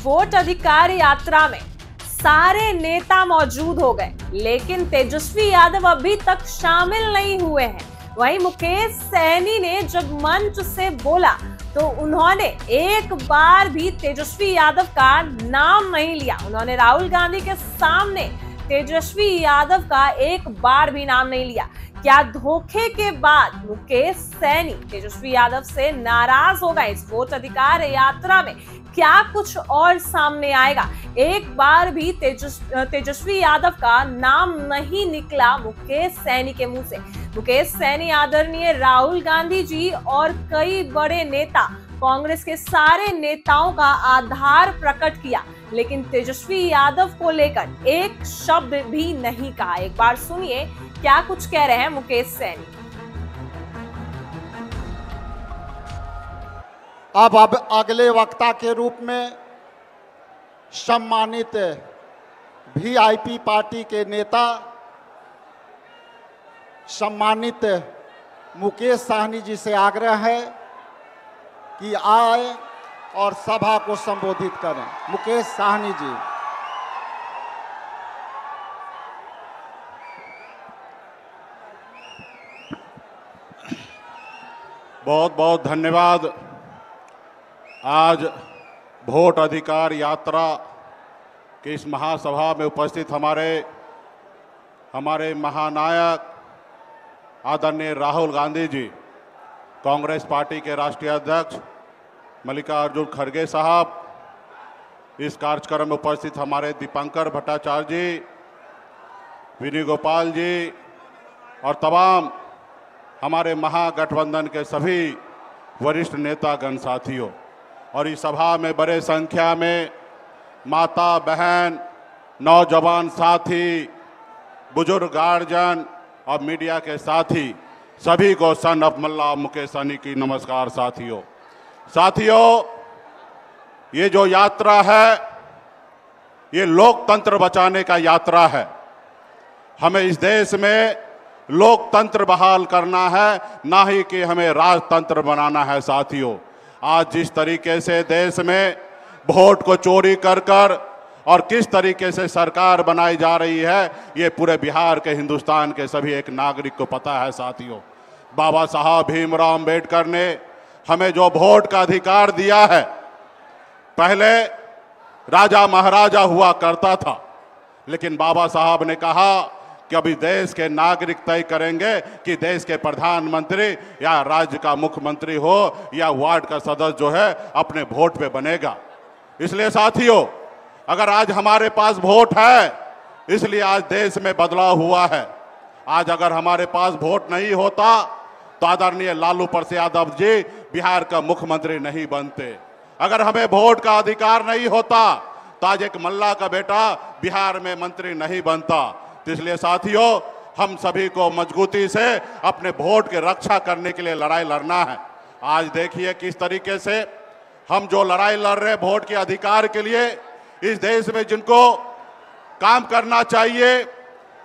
Vote अधिकार यात्रा में सारे नेता मौजूद हो गए, लेकिन तेजस्वी यादव अभी तक शामिल नहीं हुए हैं। वहीं मुकेश सहनी ने जब मंच से बोला तो उन्होंने एक बार भी तेजस्वी यादव का नाम नहीं लिया। उन्होंने राहुल गांधी के सामने तेजस्वी यादव का एक बार भी नाम नहीं लिया। क्या धोखे के बाद मुकेश सहनी तेजस्वी यादव से नाराज हो गए? इस वोट अधिकार यात्रा में क्या कुछ और सामने आएगा? एक बार भी तेजस्वी यादव का नाम नहीं निकला मुकेश सहनी के मुंह से। मुकेश सहनी आदरणीय राहुल गांधी जी और कई बड़े नेता, कांग्रेस के सारे नेताओं का आधार प्रकट किया, लेकिन तेजस्वी यादव को लेकर एक शब्द भी नहीं कहा। एक बार सुनिए क्या कुछ कह रहे हैं मुकेश सहनी। अब अगले वक्ता के रूप में सम्मानित वीआईपी पार्टी के नेता सम्मानित मुकेश सहनी जी से आग्रह है कि आए और सभा को संबोधित करें। मुकेश सहनी जी। बहुत बहुत धन्यवाद। आज वोट अधिकार यात्रा की इस महासभा में उपस्थित हमारे महानायक आदरणीय राहुल गांधी जी, कांग्रेस पार्टी के राष्ट्रीय अध्यक्ष मल्लिकार्जुन खड़गे साहब, इस कार्यक्रम में उपस्थित हमारे दीपंकर भट्टाचार्य जी, वेणुगोपाल जी और तमाम हमारे महागठबंधन के सभी वरिष्ठ नेतागण साथियों, और इस सभा में बड़े संख्या में माता बहन, नौजवान साथी, बुजुर्ग गार्जियन और मीडिया के साथी, सभी को सन ऑफ मल्ला मुकेश सहनी की नमस्कार। साथियों, ये जो यात्रा है ये लोकतंत्र बचाने का यात्रा है। हमें इस देश में लोकतंत्र बहाल करना है, ना ही कि हमें राजतंत्र बनाना है। साथियों, आज जिस तरीके से देश में वोट को चोरी कर और किस तरीके से सरकार बनाई जा रही है, ये पूरे बिहार के, हिंदुस्तान के सभी एक नागरिक को पता है। साथियों, बाबा साहब भीमराव अंबेडकर ने हमें जो वोट का अधिकार दिया है, पहले राजा महाराजा हुआ करता था, लेकिन बाबा साहब ने कहा कि अभी देश के नागरिक तय करेंगे कि देश के प्रधानमंत्री या राज्य का मुख्यमंत्री हो या वार्ड का सदस्य जो है अपने वोट पे बनेगा। इसलिए साथियों, अगर आज हमारे पास वोट है, इसलिए आज देश में बदलाव हुआ है। आज अगर हमारे पास वोट नहीं होता तो आदरणीय लालू प्रसाद यादव जी बिहार का मुख्यमंत्री नहीं बनते। अगर हमें वोट का अधिकार नहीं होता तो आज एक मल्ला का बेटा बिहार में मंत्री नहीं बनता। तो इसलिए साथियों, हम सभी को मजबूती से अपने वोट की रक्षा करने के लिए लड़ाई लड़ना है। आज देखिए किस तरीके से हम जो लड़ाई लड़ रहे हैं वोट के अधिकार के लिए, इस देश में जिनको काम करना चाहिए,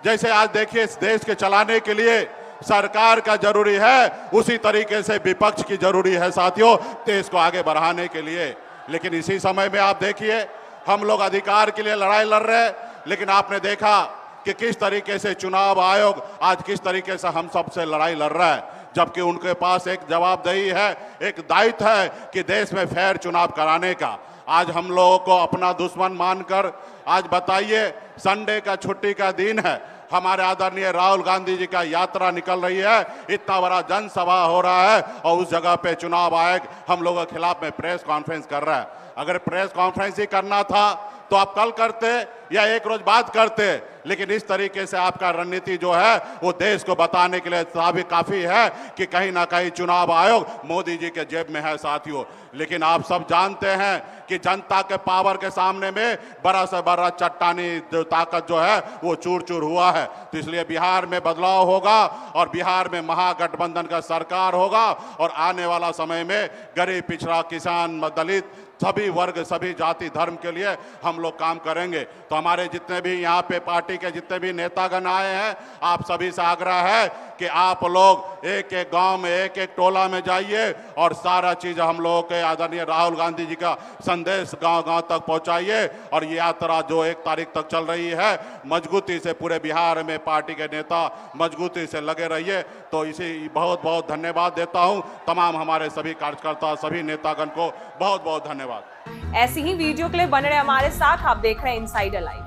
जैसे आज देखिए इस देश के चलाने के लिए सरकार का जरूरी है, उसी तरीके से विपक्ष की जरूरी है साथियों, देश को आगे बढ़ाने के लिए। लेकिन इसी समय में आप देखिए हम लोग अधिकार के लिए लड़ाई लड़ रहे हैं, लेकिन आपने देखा कि किस तरीके से चुनाव आयोग आज किस तरीके से हम सबसे लड़ाई लड़ रहा है, जबकि उनके पास एक जवाबदेही है, एक दायित्व है कि देश में फेयर चुनाव कराने का। आज हम लोगों को अपना दुश्मन मानकर, आज बताइए संडे का छुट्टी का दिन है, हमारे आदरणीय राहुल गांधी जी का यात्रा निकल रही है, इतना बड़ा जनसभा हो रहा है और उस जगह पे चुनाव आयोग हम लोगों के खिलाफ में प्रेस कॉन्फ्रेंस कर रहा है। अगर प्रेस कॉन्फ्रेंस ही करना था तो आप कल करते या एक रोज बाद करते, लेकिन इस तरीके से आपका रणनीति जो है वो देश को बताने के लिए काफी है कि कहीं ना कहीं चुनाव आयोग मोदी जी के जेब में है साथियों। लेकिन आप सब जानते हैं कि जनता के पावर के सामने में बड़ा से बड़ा चट्टानी जो ताकत जो है वो चूर चूर हुआ है। तो इसलिए बिहार में बदलाव होगा और बिहार में महागठबंधन का सरकार होगा और आने वाला समय में गरीब, पिछड़ा, किसान, दलित, सभी वर्ग, सभी जाति धर्म के लिए हम लोग काम करेंगे। तो हमारे जितने भी यहाँ पे पार्टी के जितने भी नेतागण आए हैं, आप सभी से आग्रह है कि आप लोग एक एक गांव में, एक एक टोला में जाइए और सारा चीज हम लोगों के आदरणीय राहुल गांधी जी का संदेश गांव गांव तक पहुंचाइए। और ये यात्रा जो 1 तारीख तक चल रही है, मजबूती से पूरे बिहार में पार्टी के नेता मजबूती से लगे रहिए। तो इसी बहुत बहुत धन्यवाद देता हूं तमाम हमारे सभी कार्यकर्ता, सभी नेतागण को बहुत बहुत धन्यवाद। ऐसी ही वीडियो क्लिप बन रहे हमारे साथ, आप देख रहे हैं इनसाइडर लाइव।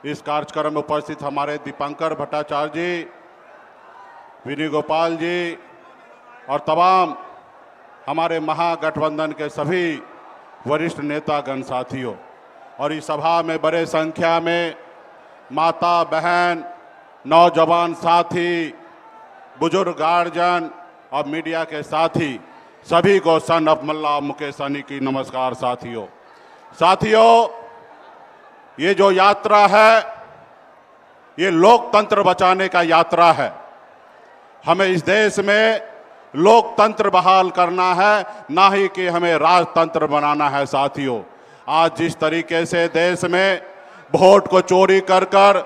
इस कार्यक्रम में उपस्थित हमारे दीपंकर भट्टाचार्य जी, विनय गोपाल जी और तमाम हमारे महागठबंधन के सभी वरिष्ठ नेतागण साथियों, और इस सभा में बड़े संख्या में माता बहन, नौजवान साथी, बुजुर्ग गार्जियन और मीडिया के साथी, सभी को सन ऑफ मल्ला मुकेश सहनी की नमस्कार। साथियों, ये जो यात्रा है, ये लोकतंत्र बचाने का यात्रा है। हमें इस देश में लोकतंत्र बहाल करना है, ना ही कि हमें राजतंत्र बनाना है। साथियों, आज जिस तरीके से देश में वोट को चोरी कर कर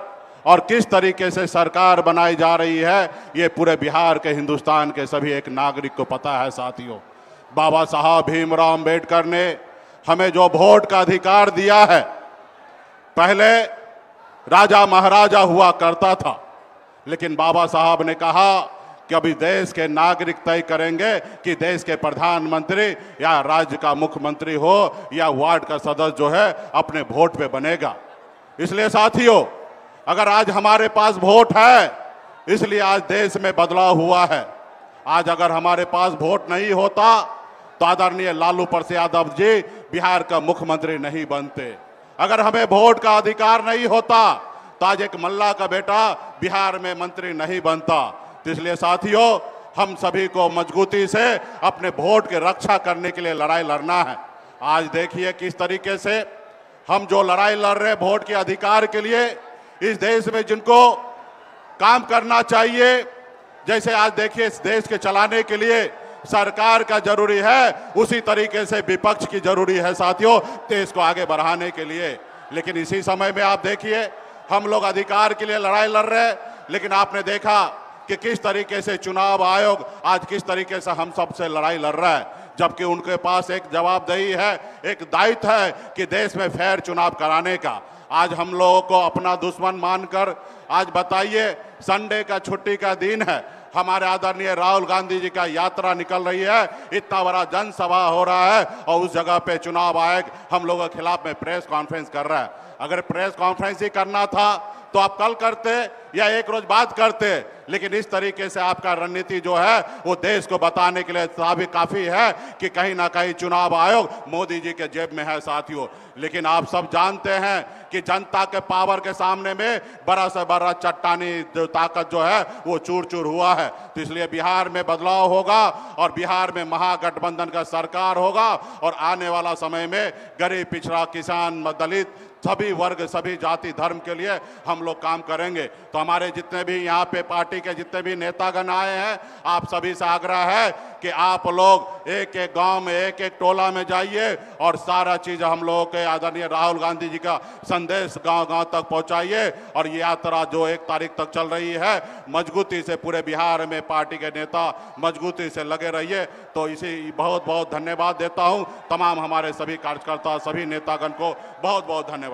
और किस तरीके से सरकार बनाई जा रही है, ये पूरे बिहार के, हिंदुस्तान के सभी एक नागरिक को पता है। साथियों, बाबा साहब भीमराव अंबेडकर ने हमें जो वोट का अधिकार दिया है, पहले राजा महाराजा हुआ करता था, लेकिन बाबा साहब ने कहा कि अभी देश के नागरिक तय करेंगे कि देश के प्रधानमंत्री या राज्य का मुख्यमंत्री हो या वार्ड का सदस्य जो है अपने वोट पे बनेगा। इसलिए साथियों, अगर आज हमारे पास वोट है, इसलिए आज देश में बदलाव हुआ है। आज अगर हमारे पास वोट नहीं होता तो आदरणीय लालू प्रसाद यादव जी बिहार का मुख्यमंत्री नहीं बनते। अगर हमें वोट का अधिकार नहीं होता तो आज एक मल्ला का बेटा बिहार में मंत्री नहीं बनता। तो इसलिए साथियों, हम सभी को मजबूती से अपने वोट की रक्षा करने के लिए लड़ाई लड़ना है। आज देखिए किस तरीके से हम जो लड़ाई लड़ रहे हैं वोट के अधिकार के लिए, इस देश में जिनको काम करना चाहिए, जैसे आज देखिए इस देश के चलाने के लिए सरकार का जरूरी है, उसी तरीके से विपक्ष की जरूरी है साथियों, देश को आगे बढ़ाने के लिए। लेकिन इसी समय में आप देखिए हम लोग अधिकार के लिए लड़ाई लड़ रहे हैं, लेकिन आपने देखा कि किस तरीके से चुनाव आयोग आज किस तरीके से हम सब से लड़ाई लड़ रहा है, जबकि उनके पास एक जवाबदेही है, एक दायित्व है कि देश में फेयर चुनाव कराने का। आज हम लोगों को अपना दुश्मन मानकर, आज बताइए संडे का छुट्टी का दिन है, हमारे आदरणीय राहुल गांधी जी का यात्रा निकल रही है, इतना बड़ा जनसभा हो रहा है और उस जगह पे चुनाव आयोग हम लोगों के खिलाफ में प्रेस कॉन्फ्रेंस कर रहा है। अगर प्रेस कॉन्फ्रेंस ही करना था तो आप कल करते या एक रोज बाद करते, लेकिन इस तरीके से आपका रणनीति जो है वो देश को बताने के लिए काफी है कि कहीं ना कहीं चुनाव आयोग मोदी जी के जेब में है साथियों। लेकिन आप सब जानते हैं कि जनता के पावर के सामने में बड़ा से बड़ा चट्टानी जो ताकत जो है वो चूर चूर हुआ है। तो इसलिए बिहार में बदलाव होगा और बिहार में महागठबंधन का सरकार होगा और आने वाला समय में गरीब, पिछड़ा, किसान, दलित, सभी वर्ग, सभी जाति धर्म के लिए हम लोग काम करेंगे। तो हमारे जितने भी यहाँ पे पार्टी के जितने भी नेतागण आए हैं, आप सभी से आग्रह है कि आप लोग एक एक गांव में, एक एक टोला में जाइए और सारा चीज हम लोगों के आदरणीय राहुल गांधी जी का संदेश गांव गांव तक पहुंचाइए। और ये यात्रा जो 1 तारीख तक चल रही है, मजबूती से पूरे बिहार में पार्टी के नेता मजबूती से लगे रहिए। तो इसी बहुत बहुत धन्यवाद देता हूं तमाम हमारे सभी कार्यकर्ता, सभी नेतागण को बहुत बहुत धन्यवाद।